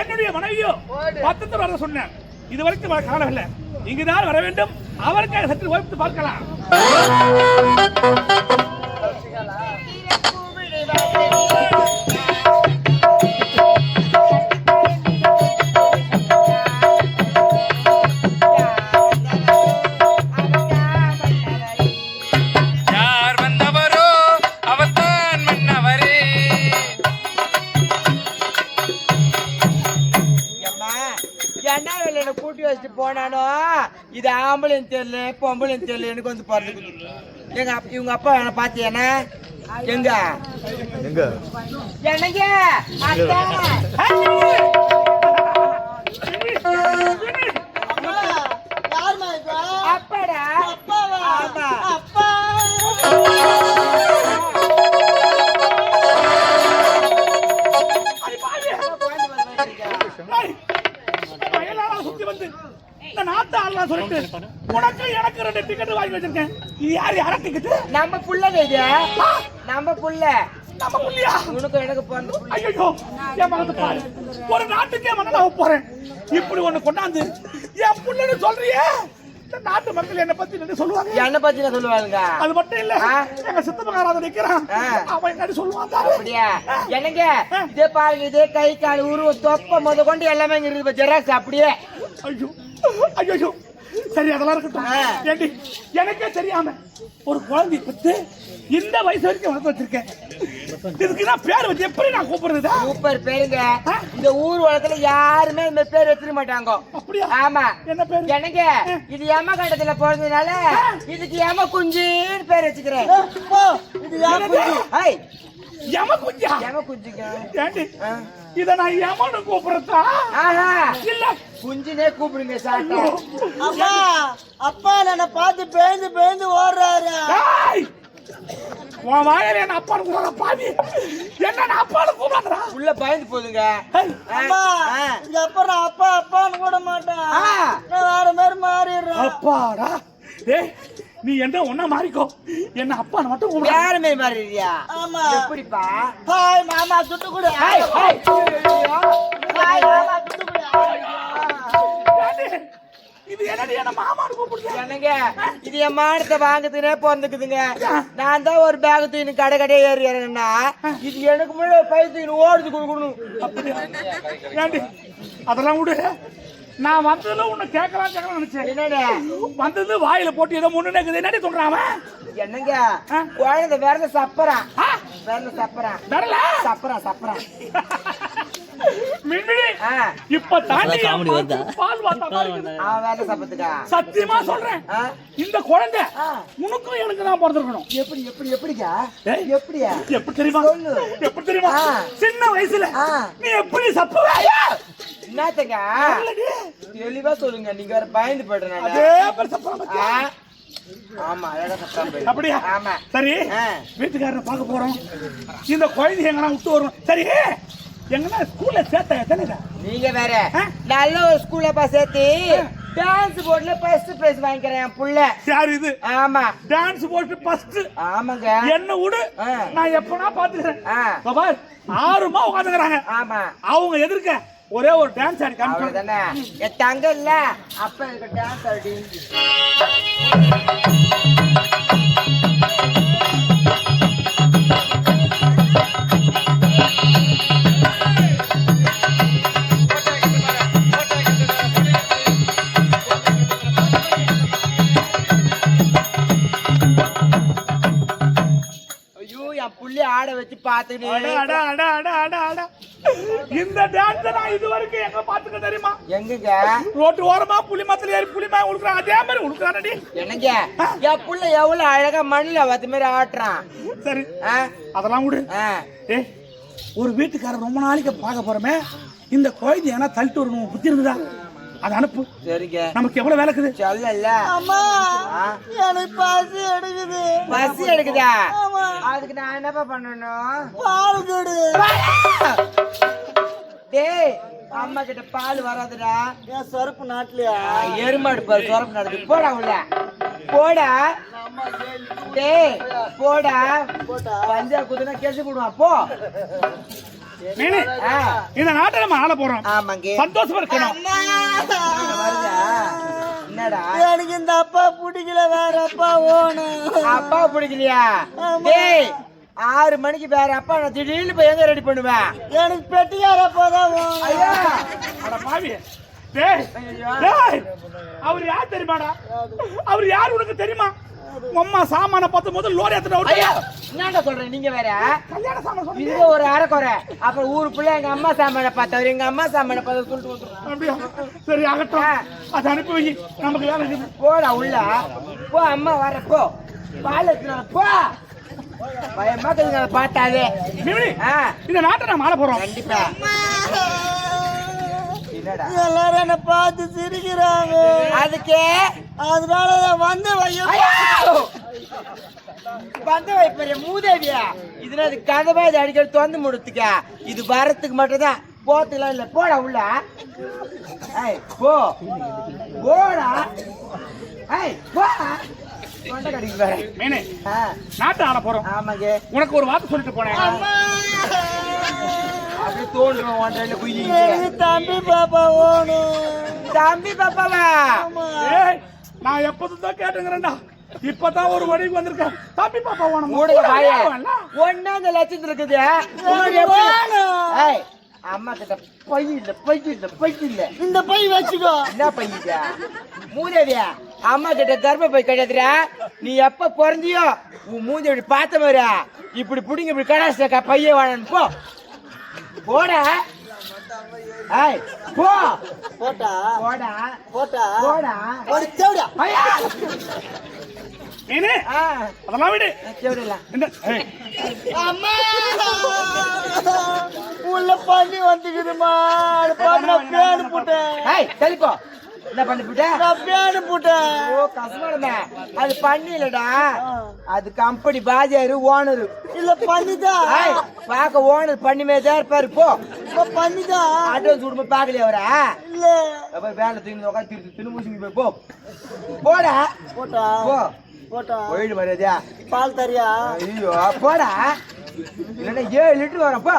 என்னுடைய மனைவியோ பத்தத்தில் வர சொன்னேன். இது வரைக்கும் காணவில்லை. இங்குதான் வர வேண்டும். அவருக்காக சற்று ஓய்வு பார்க்கலாம். கூட்டி வச்சுட்டு போனானோ இது ஆம்பளைன்னு தெரியல பொம்பளைன்னு தெரியல எனக்கு வந்து பாருங்க. இவங்க அப்பா என்ன பாத்தியானா எங்க என்னங்க அப்பாடா அப்பா உனக்கு எனக்கு 2 டிக்கெட் வாங்கி வச்சிருக்கேன். இது யார டிக்கெட்? நம்ம புள்ளங்க இது. நம்ம புள்ள. நம்ம புள்ளியா? உனக்கு எனக்கு போறது. ஐயோ என் மகத்து பாரு. ஒரு நாட்டுக்கே மண்ணா போறேன். இப்படி ஒண்ணு கொண்டாந்து என் புள்ளன்னு சொல்றியே. இந்த நாட்டு மக்கள் என்ன பத்தி என்ன சொல்லுவாங்க? என்ன பத்தி என்ன சொல்லுவாங்க? அது மட்டும் இல்ல. எங்க சித்தப்பகாரத நிக்கிறான். அவன் என்ன சொல்லுவாங்க? அப்படியே. என்னங்க இதே பாருங்க இதே கை கால் உருவ தொப்ப முத கொண்டு எல்லாமே இங்க இருக்கு ஜெராக்ஸ் அப்படியே. ஐயோ ஐயோ சரி அதெல்லாம் இருக்கட்டும். ஏண்டி எனக்கே தெரியாம ஒரு குழந்தை பத்து இந்த வயசு வரைக்கும் வளர்த்து வச்சிருக்கேன். இதுக்கு நான் பேர் வச்சு எப்படி நான் கூப்பிடுறது? சூப்பர் பேருங்க. இந்த ஊர் உலகத்துல யாருமே இந்த பேர் வச்சிட மாட்டாங்க. அப்படியா? ஆமா. என்ன பேர்? எனக்கு இது யம கண்டத்துல பிறந்ததுனால இதுக்கு யம குஞ்சின்னு பேர் வச்சுக்கிறேன். இது யம குஞ்சு. ஹாய் யம குஞ்சா? யம குஞ்சுங்க. ஏண்டி இத நான் யமன்னு கூப்பிடுறதா? ஆஹா இல்ல குஞ்சினே கூப்பிடுங்க சாட்டா. அம்மா அப்பா என்ன பார்த்து பேந்து பேந்து ஓடுறாரு. உன் வாயில என்ன அப்பான்னு கூப்பிடுற பாவி. என்ன அப்பான்னு கூப்பிடுறா? உள்ள பயந்து போதுங்க. அம்மா இங்க அப்புறம் அப்பா அப்பான்னு கூட மாட்டேன். நான் வேற மாதிரி மாறிடுறேன். அப்பாடா டேய் நீ என்ன ஒண்ணா மாறிக்கோ. என்ன அப்பான்னு மட்டும் கூப்பிடு. யாருமே மாறிடுறியா? ஆமா. எப்படிப்பா? ஹாய் மாமா சுட்டு கூட. ஹாய் ஹாய் ஹாய் மாமா சுட்டு கூட. இது என்னடி என்ன மாமான்னு கூப்பிடுற? என்னங்க இது என் மானத்தை வாங்குதுனே போந்துக்குதுங்க. நான் தான் ஒரு பேக் தூக்கி கடை கடையே ஏறி இறங்கினா இது எனக்கு முன்னாடி ஒரு பை தூக்கி ஓடுது கொடுக்கணும். ஏண்டி அதெல்லாம் விடு. நான் வந்ததுல உன்னை கேட்கலாம் நினைச்சேன். என்னடா வந்தது வாயில போட்டு ஏதோ முன்னு நேக்குது. என்னடி சொல்றான்? என்னங்க குழந்தை விரல சப்பறான். விரல சப்பறான். விரல சப்பறான் சப்பறான். மின்மினி இப்ப தாண்டி பால் வாத்தா வேலை சப்பத்துக்கா சத்தியமா சொல்றேன். இந்த குழந்தை உனக்கும் எனக்கு தான் பிறந்திருக்கணும். எப்படி எப்படி எப்படிக்கா? எப்படியா? எப்படி தெரியுமா? எப்படி தெரியுமா? சின்ன வயசுல நீ எப்படி சப்புவ? என்னத்தங்க தெளிவா சொல்லுங்க. நீங்க வேற பயந்து போயிட்டேன். அதே மாதிரி சப்புவ. ஆமா அழகா சப்புவ. அப்படியா? ஆமா. சரி வீட்டுக்காரரை பார்க்க போறோம். இந்த குழந்தை எங்கன்னா விட்டு வரும். சரி எங்கன்னா ஸ்கூல்ல சேர்த்தா? நீங்க வேற நல்ல ஒரு ஸ்கூல்ல சேர்த்து டான்ஸ் போர்ட்ல ஃபர்ஸ்ட் பிரைஸ் வாங்கிக்கிறேன் என் புள்ள. யார் இது? ஆமா டான்ஸ் போர்ட் ஃபர்ஸ்ட். ஆமாங்க. என்ன விடு நான் எப்பனா பாத்துக்கிறேன். பார் 6 மா உட்காந்துக்கறாங்க. ஆமா அவங்க எதிர்க்க ஒரே ஒரு டான்ஸ் ஆடி காமிச்சா தானே என் தங்க இல்ல அப்ப எனக்கு டான்ஸ் ஆடி. புள்ளி ஆட வச்சு பாத்துட்டு இந்த டான்ஸ் நான் இது வரைக்கும் எங்க பாத்துக்க தெரியுமா? எங்கங்க ரோட்டு ஓரமா புலி மத்தல ஏறி புலி மா உழுக்குறான். அதே மாதிரி உழுக்குறானடி. என்னங்க என் புள்ள எவ்வளவு அழகா மண்ணுல வத்த மாதிரி ஆட்டுறான். சரி அதெல்லாம் விடு. ஏய் ஒரு வீட்டுக்காரர் ரொம்ப நாளைக்கு பார்க்க போறோமே இந்த குழந்தை ஏன்னா தள்ளிட்டு வரணும் புத்தி இருக்குதா? அது அனுப்பு. சரிங்க. நமக்கு எவ்வளவு வேலை இருக்குது? சொல்லல. அம்மா எனக்கு பசி எடுக்குது. பசி எடுக்குதா? அதுக்கு நான் என்னப்பா பண்ணணும்? பால் குடு. டேய் அம்மா கிட்ட பால் வராதுடா. ஏன் சொரப்பு நாட்டுலயா? எருமாடு பால் சொரப்பு நாடுது. போடா உள்ள போடா. டேய் போடா. பஞ்சா குதுனா கேசி போடுவான் போ. மீனு, இந்த நாட்டை நம்ம ஆள போறோம். ஆமாங்க. சந்தோஷமா இருக்கணும். வருங்க. என்னடா எனக்கு இந்த அப்பா பிடிக்கல, வேற அப்பா ஓணும். அப்பா பிடிக்கலையா? டேய் 6 மணிக்கு வேற அப்பா நான் திடீர்னு போய் எங்க ரெடி பண்ணுவேன்? எனக்கு பெட்டியார அப்பா தான் ஓணும். ஐயா அட பாவி. டேய், டேய், அவர் யார் தெரியுமாடா? அவர் யார் உனக்கு தெரியுமா? அம்மா சாமான பார்த்து முதல்ல லோரி ஏத்துற ஐயா என்னடா சொல்றீங்க நீங்க வேற? கல்யாண சாமான சொன்னீங்க. இது ஒரு அரைக்குறை. அப்புறம் ஊருக்குள்ள எங்க அம்மா சாமான பார்த்தவர் எங்க அம்மா சாமான பார்த்து சொல்லிட்டு வந்துரும். அப்படியா? சரி ஆகட்டும். அதை அனுப்பி வை. நமக்கு வேலை இருக்குது. போடா உள்ள போ. அம்மா வர போ. பால் எடுத்துனா போ. பயமா இருக்குங்க பார்த்தாலே. மீனு, இந்த நாட்டை நம்ம ஆள போறோம். கண்டிப்பா. என்னடா எல்லாரும் என்ன பார்த்து சிரிக்கிறாங்க. அதுக்கே அதனால நான் வந்து பந்த வைப்பறிய மூதேவியா இதுல அது கதவை இது அடிக்கடி திறந்து முடித்துக்க. இது வரத்துக்கு மட்டும்தான், போத்துக்கலாம் இல்ல. போடா உள்ள. ஏய் போ போடா. ஏய் போ. கொண்ட கடிக்கு வேற. மீனு, நாட்டை ஆள போறோம். ஆமாங்க. உனக்கு ஒரு வார்த்தை சொல்லிட்டு போனேன். அப்படியே தோன்றும் ஒன்றையில குயி. எனக்கு தம்பி பாப்பா ஓணும். தம்பி பாப்பாவா? ஏய், நான் எப்போதும் தான் கேட்டுங்கிறேன்டா. இப்பதான் ஒரு வடிக்கு வந்திருக்கேன். தம்பி பாப்பா வேணும். மூடுங்க வாய. ஒண்ணா இந்த லட்சத்துல இருக்குது. ஏய் அம்மா கிட்ட பை இல்ல, பை இல்ல, பை இல்ல. இந்த பை வச்சுக்கோ. என்ன பையா மூதேவியா? அம்மா கிட்ட கர்ப்ப பை கிடையாதுடா. நீ எப்ப பிறந்தியோ உன் மூஞ்சி இப்படி பார்த்த மாதிரி இப்படி புடிங்க இப்படி கடாச பைய வாழணும். போ போடா. ஏய் போ. போட்டா போடா போட்டா போடா. ஒரு தேவடா. ஐயா மீனு, அதெல்லாம் விடு. தேவடா. இந்த ஏய், அம்மா உள்ள பண்ணி வந்துக்குதுமா. நான் பேடு போட்டேன். ஏய் தெளிப்போ. என்ன பண்ணி போட்ட? நான் பேடு போட்டேன். ஓ கசமானமே. அது பண்ணி இல்லடா, அது கம்பெனி பாஜாரு ஓனரு. இல்ல பண்ணிதான். ஏய் பாக்க ஓனர் பண்ணிமே தான் இருப்பாரு. போ பண்ணிதான். அட்வான்ஸ் விடுமா பாக்கலையா அவரா? இல்ல அப்ப வேலை தூக்கி உட்காந்து தின்னு மூசிங்க போய் போ. போடா போட்டா போ. போட்டா போயிடு மரியாதையா. பால் தரியா? ஐயோ போடா. இல்லைன்னா 7 லிட்டர் வரும். போ.